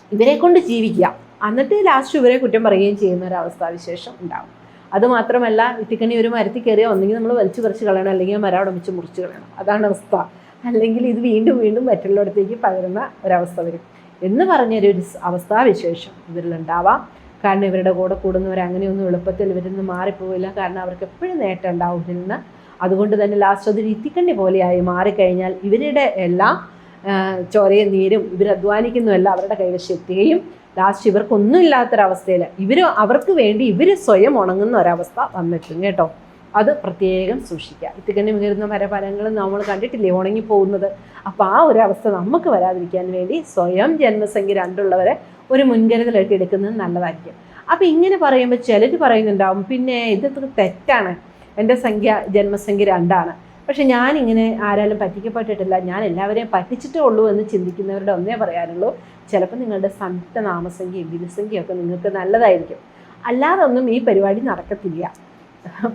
ഇവരെ കൊണ്ട് ജീവിക്കുക, എന്നിട്ട് ലാസ്റ്റ് ഇവരെ കുറ്റം പറയുകയും ചെയ്യുന്ന ഒരവസ്ഥാവിശേഷം ഉണ്ടാകും. അതുമാത്രമല്ല ഇത്തിക്കണ്ണി ഒരു മരത്തിൽ കയറിയാൽ ഒന്നെങ്കിൽ നമ്മൾ വലിച്ചു പറിച്ച് കളയണം, അല്ലെങ്കിൽ മരം അവിടെ വെച്ച് മുറിച്ച് കളയണം. അതാണ് അവസ്ഥ. അല്ലെങ്കിൽ ഇത് വീണ്ടും വീണ്ടും മറ്റുള്ളിടത്തേക്ക് പകരുന്ന ഒരവസ്ഥ വരും എന്ന് പറഞ്ഞൊരു അവസ്ഥാവിശേഷം ഇവരിലുണ്ടാവാം. കാരണം ഇവരുടെ കൂടെ കൂടുന്നവർ അങ്ങനെയൊന്നും എളുപ്പത്തിൽ ഇവരിൽ നിന്ന് മാറിപ്പോവില്ല. കാരണം അവർക്ക് എപ്പോഴും നേട്ടം ഉണ്ടാവും ഇതിൽ നിന്ന്. അതുകൊണ്ട് തന്നെ ലാസ്റ്റ് അതൊരു ഇത്തിക്കണ്ണി പോലെയായി മാറിക്കഴിഞ്ഞാൽ ഇവരുടെ എല്ലാ ചോരയും നീരും ഇവരധ്വാനിക്കുന്നതെല്ലാം അവരുടെ കൈവശം എത്തുകയും ലാസ്റ്റ് ഇവർക്കൊന്നും ഇല്ലാത്തൊരവസ്ഥയിൽ അവർക്ക് വേണ്ടി ഇവർ സ്വയം ഉണങ്ങുന്ന ഒരവസ്ഥ വന്നെത്തും കേട്ടോ. അത് പ്രത്യേകം സൂക്ഷിക്കുക. ഇത്തിക്കണ്ണി വീഴുന്ന മരഫലങ്ങളും നമ്മൾ കണ്ടിട്ടില്ലേ ഉണങ്ങിപ്പോകുന്നത്. അപ്പോൾ ആ ഒരു അവസ്ഥ നമുക്ക് വരാതിരിക്കാൻ വേണ്ടി സ്വയം ജന്മസംഖ്യ 2 ഉള്ളവരെ ഒരു മുൻകരുതലായിട്ട് എടുക്കുന്നത് നല്ലതായിരിക്കും. അപ്പോൾ ഇങ്ങനെ പറയുമ്പോൾ ചിലർ പറയുന്നുണ്ടാവും, പിന്നെ ഇതൊക്കെ തെറ്റാണ്, എൻ്റെ ജന്മസംഖ്യ 2 പക്ഷെ ഞാനിങ്ങനെ ആരാലും പറ്റിക്കപ്പെട്ടിട്ടില്ല, ഞാൻ എല്ലാവരെയും പറ്റിച്ചിട്ടേ ഉള്ളൂ എന്ന് ചിന്തിക്കുന്നവരുടെ ഒന്നേ പറയാനുള്ളൂ, ചിലപ്പോൾ നിങ്ങളുടെ സംയുക്ത നാമസംഖ്യയും വിധിസംഖ്യയൊക്കെ നിങ്ങൾക്ക് നല്ലതായിരിക്കും. അല്ലാതെ ഒന്നും ഈ പരിപാടി നടക്കത്തില്ല.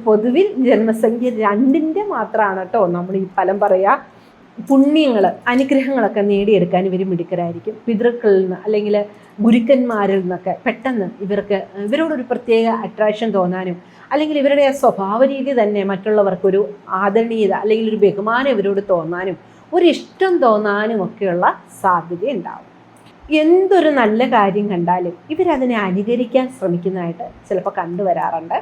പൊതുവിൽ ജന്മസംഖ്യ 2 മാത്രമാണ് കേട്ടോ നമ്മൾ ഈ ഫലം പറയുക. പുണ്യങ്ങൾ, അനുഗ്രഹങ്ങളൊക്കെ നേടിയെടുക്കാൻ ഇവർ മിടുക്കരായിരിക്കും. പിതൃക്കളിൽ നിന്ന് അല്ലെങ്കിൽ ഗുരുക്കന്മാരിൽ നിന്നൊക്കെ പെട്ടെന്ന് ഇവരോടൊരു പ്രത്യേക അട്രാക്ഷൻ തോന്നാനും, അല്ലെങ്കിൽ ഇവരുടെ ആ സ്വഭാവ രീതി തന്നെ മറ്റുള്ളവർക്കൊരു ആദരണീയത അല്ലെങ്കിൽ ഒരു ബഹുമാനം ഇവരോട് തോന്നാനും ഒരിഷ്ടം തോന്നാനും ഒക്കെയുള്ള സാധ്യത ഉണ്ടാവും. എന്തൊരു നല്ല കാര്യം കണ്ടാലും ഇവരതിനെ അനുകരിക്കാൻ ശ്രമിക്കുന്നതായിട്ട് ചിലപ്പോൾ കണ്ടുവരാറുണ്ട്.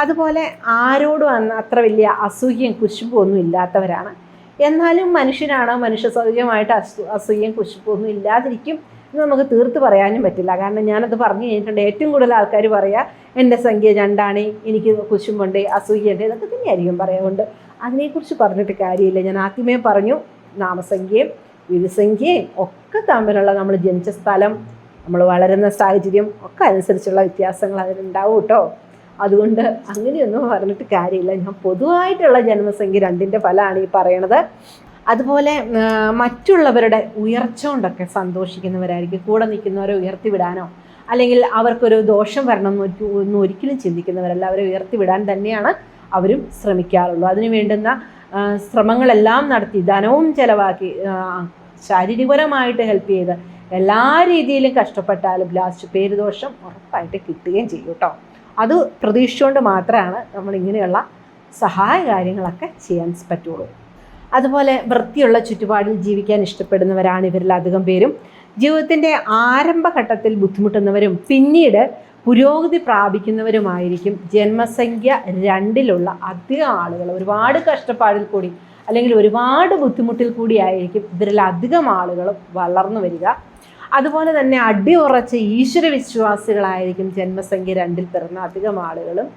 അതുപോലെ ആരോടും അത്ര വലിയ അസൂയയും കുശുമ്പും ഒന്നും ഇല്ലാത്തവരാണ്. എന്നാലും മനുഷ്യനാണ്, മനുഷ്യ സഹജമായിട്ട് അസൂയയും കുശുമ്പും ഒന്നും ഇല്ലാതിരിക്കും എന്ന് നമുക്ക് തീർത്ത് പറയാനും പറ്റില്ല. കാരണം ഞാനത് പറഞ്ഞു കഴിഞ്ഞിട്ടുണ്ട്. ഏറ്റവും കൂടുതൽ ആൾക്കാർ പറയുക എൻ്റെ സംഖ്യ 2 എനിക്ക് കുശുമ്പുണ്ട്, അസൂയുണ്ട്, ഇതൊക്കെ തന്നെയായിരിക്കും പറയാറുണ്ട്. അതിനെക്കുറിച്ച് പറഞ്ഞിട്ട് കാര്യമില്ല. ഞാൻ ആദ്യമേ പറഞ്ഞു, നാമസംഖ്യയും വിധിസംഖ്യയും ഒക്കെ തമ്മിലുള്ള നമ്മൾ ജനിച്ച സ്ഥലം, നമ്മൾ വളരുന്ന സാഹചര്യം ഒക്കെ അനുസരിച്ചുള്ള വ്യത്യാസങ്ങൾ അതിലുണ്ടാവും കേട്ടോ. അതുകൊണ്ട് അങ്ങനെയൊന്നും പറഞ്ഞിട്ട് കാര്യമില്ല. ഞാൻ പൊതുവായിട്ടുള്ള ജന്മസംഖ്യ 2 ഫലമാണ് ഈ പറയണത്. അതുപോലെ മറ്റുള്ളവരുടെ ഉയർച്ച കൊണ്ടൊക്കെ സന്തോഷിക്കുന്നവരായിരിക്കും. കൂടെ നിൽക്കുന്നവരെ ഉയർത്തിവിടാനോ അല്ലെങ്കിൽ അവർക്കൊരു ദോഷം വരണം എന്ന് ഒരിക്കലും ചിന്തിക്കുന്നവരല്ല. അവരെ ഉയർത്തിവിടാൻ തന്നെയാണ് അവരും ശ്രമിക്കാറുള്ളൂ. അതിന് വേണ്ടുന്ന ശ്രമങ്ങളെല്ലാം നടത്തി ധനവും ചിലവാക്കി ശാരീരികപരമായിട്ട് ഹെൽപ്പ് ചെയ്ത് എല്ലാ രീതിയിലും കഷ്ടപ്പെട്ടാലും ലാസ്റ്റ് പേരുദോഷം ഉറപ്പായിട്ട് കിട്ടുകയും ചെയ്യും കേട്ടോ. അത് പ്രതീക്ഷിച്ചുകൊണ്ട് മാത്രമാണ് നമ്മളിങ്ങനെയുള്ള സഹായ കാര്യങ്ങളൊക്കെ ചെയ്യാൻ പറ്റുള്ളൂ. അതുപോലെ വൃത്തിയുള്ള ചുറ്റുപാടിൽ ജീവിക്കാൻ ഇഷ്ടപ്പെടുന്നവരാണ് ഇവരിൽ അധികം പേരും. ജീവിതത്തിൻ്റെ ആരംഭഘട്ടത്തിൽ ബുദ്ധിമുട്ടുന്നവരും പിന്നീട് പുരോഗതി പ്രാപിക്കുന്നവരുമായിരിക്കും ജന്മസംഖ്യ 2 അധികം ആളുകൾ. ഒരുപാട് കഷ്ടപ്പാടിൽ കൂടി അല്ലെങ്കിൽ ഒരുപാട് ബുദ്ധിമുട്ടിൽ കൂടിയായിരിക്കും ഇവരിൽ അധികം ആളുകളും വളർന്നു വരിക. അതുപോലെ തന്നെ അടിയുറച്ച ഈശ്വര വിശ്വാസികളായിരിക്കും ജന്മസംഖ്യ 2 പിറന്ന അധികം ആളുകളും.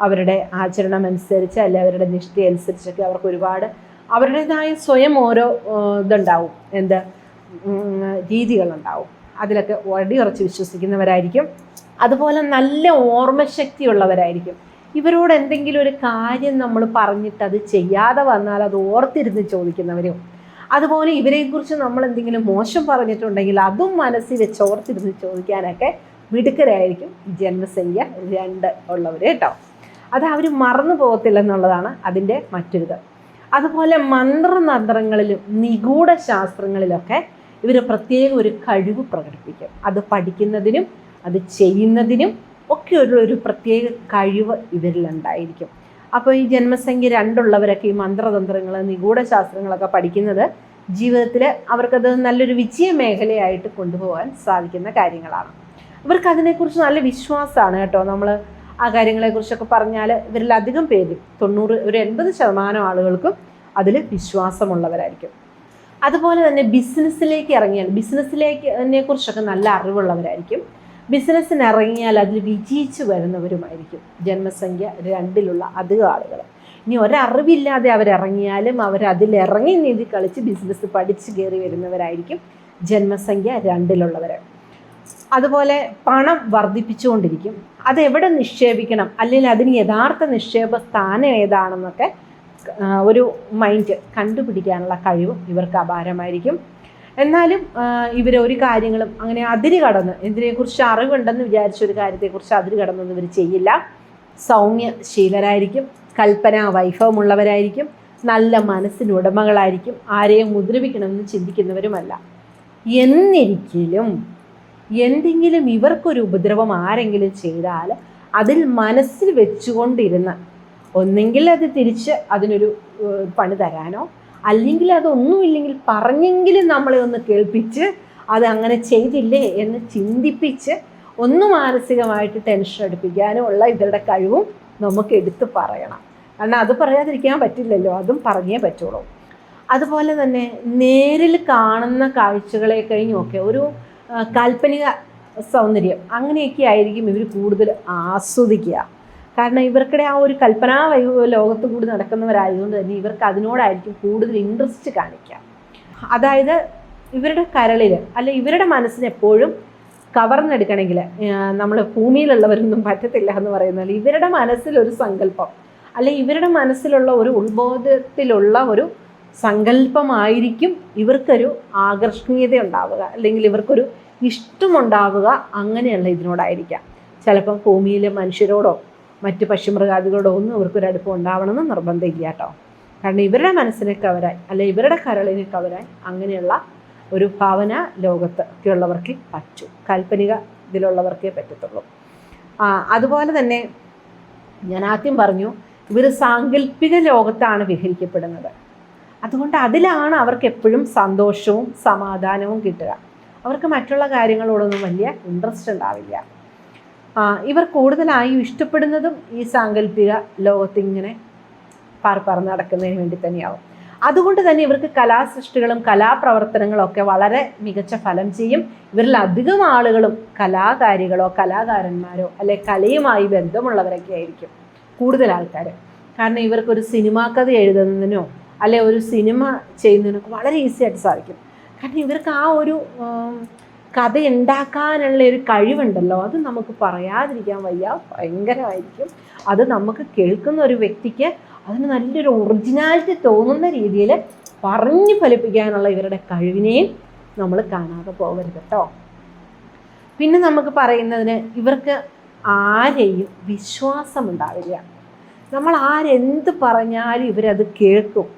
അവരുടെ ആചരണം അനുസരിച്ച് അല്ലെ അവരുടെ നിഷ്ഠ അനുസരിച്ചൊക്കെ അവർക്ക് ഒരുപാട് അവരുടേതായ സ്വയം ഓരോ ഇതുണ്ടാവും, രീതികളുണ്ടാവും. അതിലൊക്കെ അടിയുറച്ച് വിശ്വസിക്കുന്നവരായിരിക്കും. അതുപോലെ നല്ല ഓർമ്മശക്തിയുള്ളവരായിരിക്കും. ഇവരോട് എന്തെങ്കിലും ഒരു കാര്യം നമ്മൾ പറഞ്ഞിട്ട് അത് ചെയ്യാതെ വന്നാൽ അത് ഓർത്തിരുന്ന് ചോദിക്കുന്നവരും. അതുപോലെ ഇവരെക്കുറിച്ച് നമ്മൾ എന്തെങ്കിലും മോശം പറഞ്ഞിട്ടുണ്ടെങ്കിൽ അതും മനസ്സിൽ വെച്ച് ഓർത്തിരുന്ന് ചോദിക്കാനൊക്കെ മിടുക്കരായിരിക്കും ജന്മസംഖ്യ 2 ഉള്ളവർ കേട്ടോ. അത് അവർ മറന്നു പോകത്തില്ലെന്നുള്ളതാണ് അതിൻ്റെ മറ്റൊരിത്. അതുപോലെ മന്ത്രതന്ത്രങ്ങളിലും നിഗൂഢ ശാസ്ത്രങ്ങളിലൊക്കെ ഇവർ പ്രത്യേക ഒരു കഴിവ് പ്രകടിപ്പിക്കും. അത് പഠിക്കുന്നതിനും അത് ചെയ്യുന്നതിനും ഒക്കെ ഒരു പ്രത്യേക കഴിവ് ഇവരിലുണ്ടായിരിക്കും. അപ്പോൾ ഈ ജന്മസംഖ്യ 2 ഉള്ളവരൊക്കെ ഈ മന്ത്രതന്ത്രങ്ങൾ നിഗൂഢ ശാസ്ത്രങ്ങളൊക്കെ പഠിക്കുന്നത് ജീവിതത്തിൽ അവർക്കത് നല്ലൊരു വിജയ മേഖലയായിട്ട് കൊണ്ടുപോകാൻ സാധിക്കുന്ന കാര്യങ്ങളാണ്. ഇവർക്ക് അതിനെക്കുറിച്ച് നല്ല വിശ്വാസമാണ് കേട്ടോ. നമ്മൾ ആ കാര്യങ്ങളെക്കുറിച്ചൊക്കെ പറഞ്ഞാൽ ഇവരിലധികം പേര് 80% ആളുകൾക്കും അതിൽ വിശ്വാസമുള്ളവരായിരിക്കും. അതുപോലെ തന്നെ ബിസിനസ്സിലേക്ക് ഇറങ്ങിയാൽ ബിസിനസ്സിനെ കുറിച്ചൊക്കെ നല്ല അറിവുള്ളവരായിരിക്കും. ബിസിനസ്സിന് ഇറങ്ങിയാൽ അതിൽ വിജയിച്ചു വരുന്നവരുമായിരിക്കും ജന്മസംഖ്യ 2 അധികം ആളുകൾ. ഇനി ഒരറിവില്ലാതെ അവരിറങ്ങിയാലും അവരതിലിറങ്ങി നീതി കളിച്ച് ബിസിനസ് പഠിച്ച് കയറി വരുന്നവരായിരിക്കും ജന്മസംഖ്യ 2 അതുപോലെ പണം വർദ്ധിപ്പിച്ചുകൊണ്ടിരിക്കും. അതെവിടെ നിക്ഷേപിക്കണം അല്ലെങ്കിൽ അതിന് യഥാർത്ഥ നിക്ഷേപ സ്ഥാനം ഏതാണെന്നൊക്കെ ഒരു മൈൻഡ് കണ്ടുപിടിക്കാനുള്ള കഴിവ് ഇവർക്ക് അപാരമായിരിക്കും. എന്നാലും ഇവരൊരു കാര്യങ്ങളും അങ്ങനെ അതിര് കടന്ന് എന്തിനെക്കുറിച്ച് അറിവുണ്ടെന്ന് വിചാരിച്ച ഒരു കാര്യത്തെക്കുറിച്ച് അതിര് കടന്നൊന്നും ഇവർ ചെയ്യില്ല. സൗമ്യശീലരായിരിക്കും, കൽപ്പനാ വൈഭവമുള്ളവരായിരിക്കും, നല്ല മനസ്സിനുടമകളായിരിക്കും, ആരെയും മുദ്രവിക്കണമെന്ന് ചിന്തിക്കുന്നവരുമല്ല. എന്നിരിക്കലും എന്തെങ്കിലും ഇവർക്കൊരു ഉപദ്രവം ആരെങ്കിലും ചെയ്താൽ അതിൽ മനസ്സിൽ വെച്ചുകൊണ്ടിരുന്ന് ഒന്നെങ്കിൽ അത് തിരിച്ച് അതിനൊരു പണി തരാനോ അല്ലെങ്കിൽ അതൊന്നുമില്ലെങ്കിൽ പറഞ്ഞെങ്കിലും നമ്മളെ ഒന്ന് കേൾപ്പിച്ച് അത് അങ്ങനെ ചെയ്തില്ലേ എന്ന് ചിന്തിപ്പിച്ച് ഒന്ന് മാനസികമായിട്ട് ടെൻഷൻ അടുപ്പിക്കാനും ഉള്ള ഇവരുടെ കഴിവും നമുക്ക് എടുത്ത് പറയണം. കാരണം അത് പറയാതിരിക്കാൻ പറ്റില്ലല്ലോ, അതും പറഞ്ഞേ പറ്റുള്ളൂ. അതുപോലെ തന്നെ നേരിൽ കാണുന്ന കാഴ്ചകളെ കഴിഞ്ഞൊക്കെ ഒരു കാൽപ്പനിക സൗന്ദര്യം അങ്ങനെയൊക്കെ ആയിരിക്കും ഇവർ കൂടുതൽ ആസ്വദിക്കുക. കാരണം ഇവർക്കിടെ ആ ഒരു കൽപ്പനാ ലോകത്ത് കൂടി നടക്കുന്നവരായതുകൊണ്ട് തന്നെ ഇവർക്ക് അതിനോടായിരിക്കും കൂടുതൽ ഇൻട്രസ്റ്റ് കാണിക്കുക. അതായത് ഇവരുടെ കരളിൽ അല്ലെ ഇവരുടെ മനസ്സിന് എപ്പോഴും കവർന്നെടുക്കണമെങ്കിൽ നമ്മൾ ഭൂമിയിലുള്ളവരൊന്നും പറ്റത്തില്ല എന്ന് പറയുന്നത് ഇവരുടെ മനസ്സിലൊരു സങ്കല്പം അല്ലെ ഇവരുടെ മനസ്സിലുള്ള ഒരു ഉത്ബോധത്തിലുള്ള ഒരു സങ്കല്പമായിരിക്കും ഇവർക്കൊരു ആകർഷണീയത ഉണ്ടാവുക അല്ലെങ്കിൽ ഇവർക്കൊരു ഇഷ്ടമുണ്ടാവുക. അങ്ങനെയുള്ള ഇതിനോടായിരിക്കാം. ചിലപ്പം ഭൂമിയിലെ മനുഷ്യരോടോ മറ്റ് പശുമൃഗാദികളോടോ ഒന്നും ഇവർക്കൊരു അടുപ്പം ഉണ്ടാവണമെന്ന് നിർബന്ധമില്ല കേട്ടോ. കാരണം ഇവരുടെ മനസ്സിനെ കവരായി അല്ലെ ഇവരുടെ കരളിനെ കവരായി അങ്ങനെയുള്ള ഒരു ഭാവന ലോകത്ത് ഒക്കെ ഉള്ളവർക്കേ പറ്റൂ. കാൽപ്പനിക ഇതിലുള്ളവർക്കേ പറ്റത്തുള്ളൂ. അതുപോലെ തന്നെ ഞാൻ ആദ്യം പറഞ്ഞു ഇവർ സാങ്കല്പിക ലോകത്താണ് വിഹരിക്കപ്പെടുന്നത്. അതുകൊണ്ട് അതിലാണ് അവർക്ക് എപ്പോഴും സന്തോഷവും സമാധാനവും കിട്ടുക. അവർക്ക് മറ്റുള്ള കാര്യങ്ങളോടൊന്നും വലിയ ഇൻട്രസ്റ്റ് ഉണ്ടാവില്ല. ഇവർ കൂടുതലായും ഇഷ്ടപ്പെടുന്നതും ഈ സാങ്കല്പിക ലോകത്തിങ്ങനെ പറന്ന് നടക്കുന്നതിന് വേണ്ടി തന്നെയാവും. അതുകൊണ്ട് തന്നെ ഇവർക്ക് കലാസൃഷ്ടികളും കലാപ്രവർത്തനങ്ങളും ഒക്കെ വളരെ മികച്ച ഫലം ചെയ്യും. ഇവരിൽ അധികം ആളുകളും കലാകാരികളോ കലാകാരന്മാരോ അല്ലെ കലയുമായി ബന്ധമുള്ളവരൊക്കെ ആയിരിക്കും കൂടുതൽ ആൾക്കാർ. കാരണം ഇവർക്കൊരു സിനിമാ കഥ എഴുതുന്നതിനോ അല്ലെ ഒരു സിനിമ ചെയ്യുന്നതിനൊക്കെ വളരെ ഈസി ആയിട്ട് സാധിക്കും. കാരണം ഇവർക്ക് ആ ഒരു കഥ ഉണ്ടാക്കാനുള്ള ഒരു കഴിവുണ്ടല്ലോ, അത് നമുക്ക് പറയാതിരിക്കാൻ വയ്യ, ഭയങ്കരമായിരിക്കും. അത് നമുക്ക് കേൾക്കുന്ന ഒരു വ്യക്തിക്ക് അതിന് നല്ലൊരു ഒറിജിനാലിറ്റി തോന്നുന്ന രീതിയിൽ പറഞ്ഞു ഫലിപ്പിക്കാനുള്ള ഇവരുടെ കഴിവിനെയും നമ്മൾ കാണാതെ പോകരുത് കേട്ടോ. പിന്നെ നമുക്ക് പറയുന്നതിന് ഇവർക്ക് ആരെയും വിശ്വാസമുണ്ടാവില്ല. നമ്മൾ ആരെന്ത് പറഞ്ഞാലും ഇവരത് കേൾക്കും.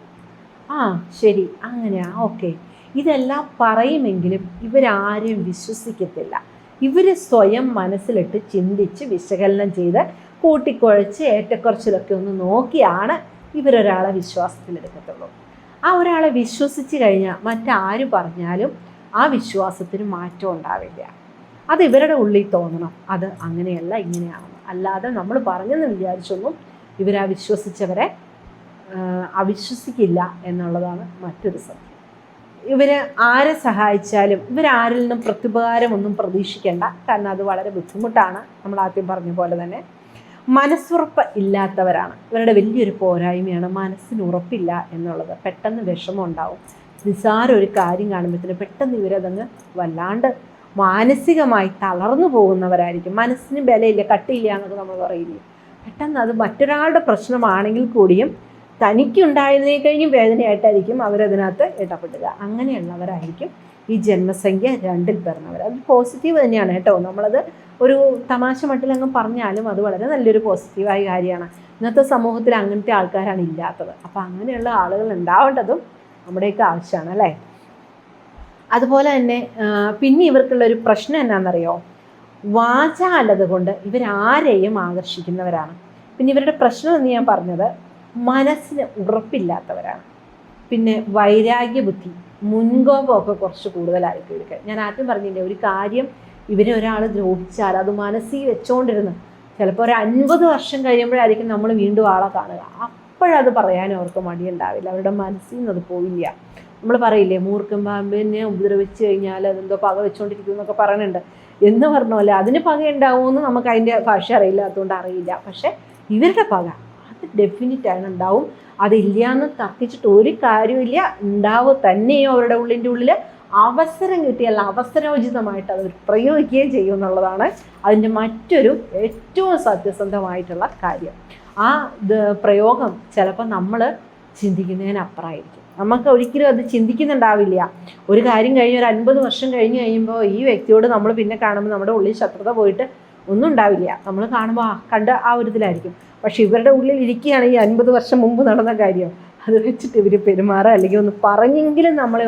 ശരി അങ്ങനെയാ ഓക്കെ ഇതെല്ലാം പറയുമെങ്കിലും ഇവരാരെയും വിശ്വസിക്കത്തില്ല. ഇവർ സ്വയം മനസ്സിലിട്ട് ചിന്തിച്ച് വിശകലനം ചെയ്ത് കൂട്ടിക്കുഴച്ച് ഏറ്റക്കുറച്ചിലൊക്കെ ഒന്ന് നോക്കിയാണ് ഇവരൊരാളെ വിശ്വാസത്തിലെടുക്കത്തുള്ളൂ. ആ ഒരാളെ വിശ്വസിച്ച് കഴിഞ്ഞാൽ മറ്റാര് പറഞ്ഞാലും ആ വിശ്വാസത്തിന് മാറ്റം ഉണ്ടാവില്ല. അത് ഇവരുടെ ഉള്ളിൽ തോന്നണം, അത് അങ്ങനെയല്ല ഇങ്ങനെയാണെന്ന്. അല്ലാതെ നമ്മൾ പറഞ്ഞെന്ന് വിചാരിച്ചൊന്നും ഇവരാ വിശ്വസിച്ചവരെ അവിശ്വസിക്കില്ല എന്നുള്ളതാണ് മറ്റൊരു സത്യം. ഇവർ ആരെ സഹായിച്ചാലും ഇവരാരിൽ നിന്നും പ്രത്യുപകാരമൊന്നും പ്രതീക്ഷിക്കേണ്ട. കാരണം അത് വളരെ ബുദ്ധിമുട്ടാണ്. നമ്മൾ ആദ്യം പറഞ്ഞ പോലെ തന്നെ മനസ്സുറപ്പ് ഇല്ലാത്തവരാണ്. ഇവരുടെ വലിയൊരു പോരായ്മയാണ് മനസ്സിന് ഉറപ്പില്ല എന്നുള്ളത്. പെട്ടെന്ന് വിഷമം ഉണ്ടാവും. നിസ്സാര ഒരു കാര്യം കാണുമ്പോഴത്തേന് പെട്ടെന്ന് ഇവരതങ്ങ് വല്ലാണ്ട് മാനസികമായി തളർന്നു പോകുന്നവരായിരിക്കും. മനസ്സിന് ബലമില്ല, കട്ടിയില്ല എന്നൊക്കെ നമ്മൾ പറയില്ലേ. പെട്ടെന്ന് അത് മറ്റൊരാളുടെ പ്രശ്നമാണെങ്കിൽ കൂടിയും തനിക്കുണ്ടായതിനെ കഴിഞ്ഞും വേദനയായിട്ടായിരിക്കും അവരതിനകത്ത് ഇടപെടുക. അങ്ങനെയുള്ളവരായിരിക്കും ഈ ജന്മസംഖ്യ 2 പിറന്നവർ. അത് പോസിറ്റീവ് തന്നെയാണ് കേട്ടോ. നമ്മളത് ഒരു തമാശ മട്ടിലങ്ങ് പറഞ്ഞാലും അത് വളരെ നല്ലൊരു പോസിറ്റീവായ കാര്യമാണ്. ഇന്നത്തെ സമൂഹത്തിൽ അങ്ങനത്തെ ആൾക്കാരാണ് ഇല്ലാത്തത്. അപ്പോൾ അങ്ങനെയുള്ള ആളുകൾ ഉണ്ടാവേണ്ടതും നമ്മുടെയൊക്കെ ആവശ്യമാണ് അല്ലേ. അതുപോലെ തന്നെ പിന്നെ ഇവർക്കുള്ളൊരു പ്രശ്നം എന്നാണെന്നറിയോ, വാചാലത കൊണ്ട് ഇവരാരെയും ആകർഷിക്കുന്നവരാണ്. പിന്നെ ഇവരുടെ പ്രശ്നം എന്ന് ഞാൻ പറഞ്ഞത് മനസ്സിന് ഉറപ്പില്ലാത്തവരാണ്. പിന്നെ വൈരാഗ്യ ബുദ്ധി, മുൻകോപമൊക്കെ കുറച്ച് കൂടുതലായിരിക്കും ഇവർക്ക്. ഞാൻ ആദ്യം പറഞ്ഞില്ലേ, ഒരു കാര്യം ഇവരെ ഒരാൾ ദ്രോഹിച്ചാൽ അത് മനസ്സിൽ വെച്ചുകൊണ്ടിരുന്ന് ചിലപ്പോൾ ഒരു 50 വർഷം കഴിയുമ്പോഴായിരിക്കും നമ്മൾ വീണ്ടും ആളെ കാണുക. അപ്പോഴത് പറയാനും അവർക്ക് മടിയുണ്ടാവില്ല. അവരുടെ മനസ്സിൽ നിന്ന് അത് പോവില്ല. നമ്മൾ പറയില്ലേ, മൂർഖൻ പാമ്പിനെ ഉപദ്രവിച്ച് കഴിഞ്ഞാൽ അതെന്തോ പക വെച്ചുകൊണ്ടിരിക്കും എന്നൊക്കെ പറയുന്നുണ്ട്. എന്ന് പറഞ്ഞ പോലെ അതിന് പക ഉണ്ടാവുമെന്ന് നമുക്ക് അതിൻ്റെ ഭാഷ അറിയില്ല, അതുകൊണ്ട് അറിയില്ല. പക്ഷേ ഇവരുടെ പക അത് ഡെഫിനറ്റാണ് ഉണ്ടാവും. അതില്ലയെന്ന് തർക്കിച്ചിട്ട് ഒരു കാര്യമില്ല, ഉണ്ടാവും തന്നെയോ. അവരുടെ ഉള്ളിൽ അവസരം കിട്ടിയാൽ അവസരോചിതമായിട്ട് അത് പ്രയോഗിക്കുകയും ചെയ്യും എന്നുള്ളതാണ് അതിൻ്റെ മറ്റൊരു ഏറ്റവും സത്യസന്ധമായിട്ടുള്ള കാര്യം. ആ പ്രയോഗം ചിലപ്പോൾ നമ്മൾ ചിന്തിക്കുന്നതിനപ്പുറമായിരിക്കും. നമുക്ക് ഒരിക്കലും അത് ചിന്തിക്കുന്നുണ്ടാവില്ല. ഒരു കാര്യം കഴിഞ്ഞ് ഒരു 50 വർഷം കഴിഞ്ഞ് കഴിയുമ്പോൾ ഈ വ്യക്തിയോട് നമ്മൾ പിന്നെ കാണുമ്പോൾ നമ്മുടെ ഉള്ളിൽ ശത്രുത പോയിട്ട് ഒന്നും ഉണ്ടാവില്ല. നമ്മൾ കാണുമ്പോൾ കണ്ട ആ ഒരു ഇതിലായിരിക്കും. പക്ഷെ ഇവരുടെ ഉള്ളിൽ ഇരിക്കുകയാണ് ഈ 50 വർഷം മുമ്പ് നടന്ന കാര്യം. അത് വെച്ചിട്ട് ഇവർ പെരുമാറുക അല്ലെങ്കിൽ ഒന്ന് പറഞ്ഞെങ്കിലും നമ്മളെ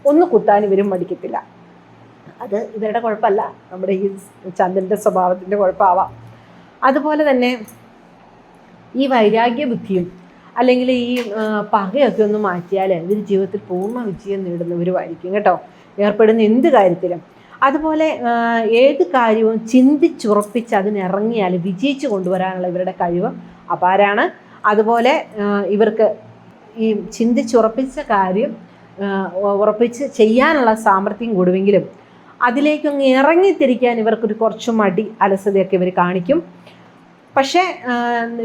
ഒന്ന് കുത്താൻ ഇവരും മടിക്കത്തില്ല. അത് ഇവരുടെ കുഴപ്പമല്ല, നമ്മുടെ ഈ ചന്ദ്രൻ്റെ സ്വഭാവത്തിൻ്റെ കുഴപ്പമാവാം. അതുപോലെ തന്നെ ഈ വൈരാഗ്യ ബുദ്ധിയും അല്ലെങ്കിൽ ഈ പകയൊക്കെ ഒന്ന് മാറ്റിയാൽ ഇവർ ജീവിതത്തിൽ പൂർണ്ണ വിജയം നേടുന്നവരുമായിരിക്കും കേട്ടോ, ഏർപ്പെടുന്ന എന്ത് കാര്യത്തിലും. അതുപോലെ ഏത് കാര്യവും ചിന്തിച്ചുറപ്പിച്ച് അതിനിറങ്ങിയാൽ വിജയിച്ച് കൊണ്ടുവരാനുള്ള ഇവരുടെ കഴിവ് അപാരാണ്. അതുപോലെ ഇവർക്ക് ഈ ചിന്തിച്ചുറപ്പിച്ച കാര്യം ഉറപ്പിച്ച് ചെയ്യാനുള്ള സാമർഥ്യം കൂടുമെങ്കിലും അതിലേക്കൊന്ന് ഇറങ്ങിത്തിരിക്കാൻ ഇവർക്കൊരു കുറച്ച് മടി, അലസതയൊക്കെ ഇവർ കാണിക്കും. പക്ഷേ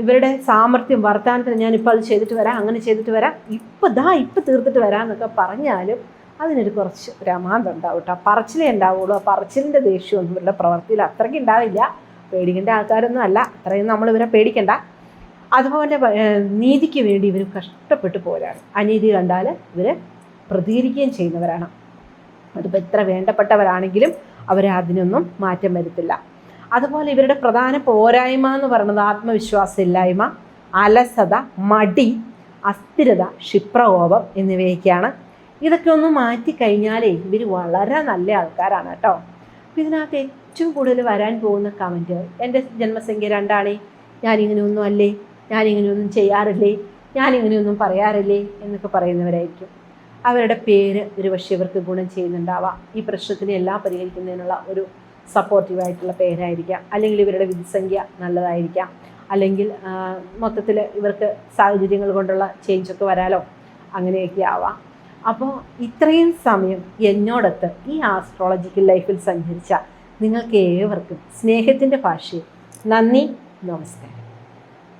ഇവരുടെ സാമർഥ്യം വർത്തമാനത്തിന് ഞാനിപ്പോൾ അത് ചെയ്തിട്ട് വരാം, അങ്ങനെ ചെയ്തിട്ട് വരാം, ഇപ്പം തീർത്തിട്ട് വരാം എന്നൊക്കെ പറഞ്ഞാലും അതിനൊരു കുറച്ച് ഒരു അമാന്തം ഉണ്ടാവും കേട്ടോ. പറച്ചിലേ ഉണ്ടാവുള്ളൂ. ആ പറച്ചിലിൻ്റെ ദേഷ്യമൊന്നും ഇവരുടെ പ്രവൃത്തിയിൽ അത്രയ്ക്ക് ഉണ്ടാവില്ല. പേടിക്കേണ്ട ആൾക്കാരൊന്നും അല്ല, അത്രയും നമ്മൾ ഇവരെ പേടിക്കണ്ട. അതുപോലെ നീതിക്ക് വേണ്ടി ഇവർ കഷ്ടപ്പെട്ട് പോരാണ്. അനീതി കണ്ടാൽ ഇവർ പ്രതികരിക്കുകയും ചെയ്യുന്നവരാണ്. അതിപ്പോൾ എത്ര വേണ്ടപ്പെട്ടവരാണെങ്കിലും അവർ അതിനൊന്നും മാറ്റം വരുത്തില്ല. അതുപോലെ ഇവരുടെ പ്രധാന പോരായ്മ എന്ന് പറയുന്നത് ആത്മവിശ്വാസമില്ലായ്മ, അലസത, മടി, അസ്ഥിരത, ക്ഷിപ്രകോപം എന്നിവയൊക്കെയാണ്. ഇതൊക്കെ ഒന്ന് മാറ്റിക്കഴിഞ്ഞാലേ ഇവർ വളരെ നല്ല ആൾക്കാരാണ് കേട്ടോ. അപ്പോൾ ഇതിനകത്ത് ഏറ്റവും കൂടുതൽ വരാൻ പോകുന്ന കമൻറ്റ്, എൻ്റെ ജന്മസംഖ്യ 2 ആണേ, ഞാനിങ്ങനെയൊന്നും അല്ലേ, ഞാനിങ്ങനെയൊന്നും ചെയ്യാറില്ലേ, ഞാനിങ്ങനെയൊന്നും പറയാറില്ലേ എന്നൊക്കെ പറയുന്നവരായിരിക്കും. അവരുടെ പേര് ഒരു പക്ഷേ ഇവർക്ക് ഗുണം ചെയ്യുന്നുണ്ടാവാം. ഈ പ്രശ്നത്തിനെ എല്ലാം പരിഹരിക്കുന്നതിനുള്ള ഒരു സപ്പോർട്ടീവായിട്ടുള്ള പേരായിരിക്കാം. അല്ലെങ്കിൽ ഇവരുടെ വിധിസംഖ്യ നല്ലതായിരിക്കാം. അല്ലെങ്കിൽ മൊത്തത്തിൽ ഇവർക്ക് സാഹചര്യങ്ങൾ കൊണ്ടുള്ള ചേഞ്ചൊക്കെ വരാലോ, അങ്ങനെയൊക്കെ ആവാം. അപ്പോൾ ഇത്രയും സമയം എന്നോടൊത്ത് ഈ ആസ്ട്രോളജിക്കൽ ലൈഫിൽ സഞ്ചരിച്ച നിങ്ങൾക്ക് ഏവർക്കും സ്നേഹത്തിൻ്റെ ഭാഷയിൽ നന്ദി, നമസ്കാരം.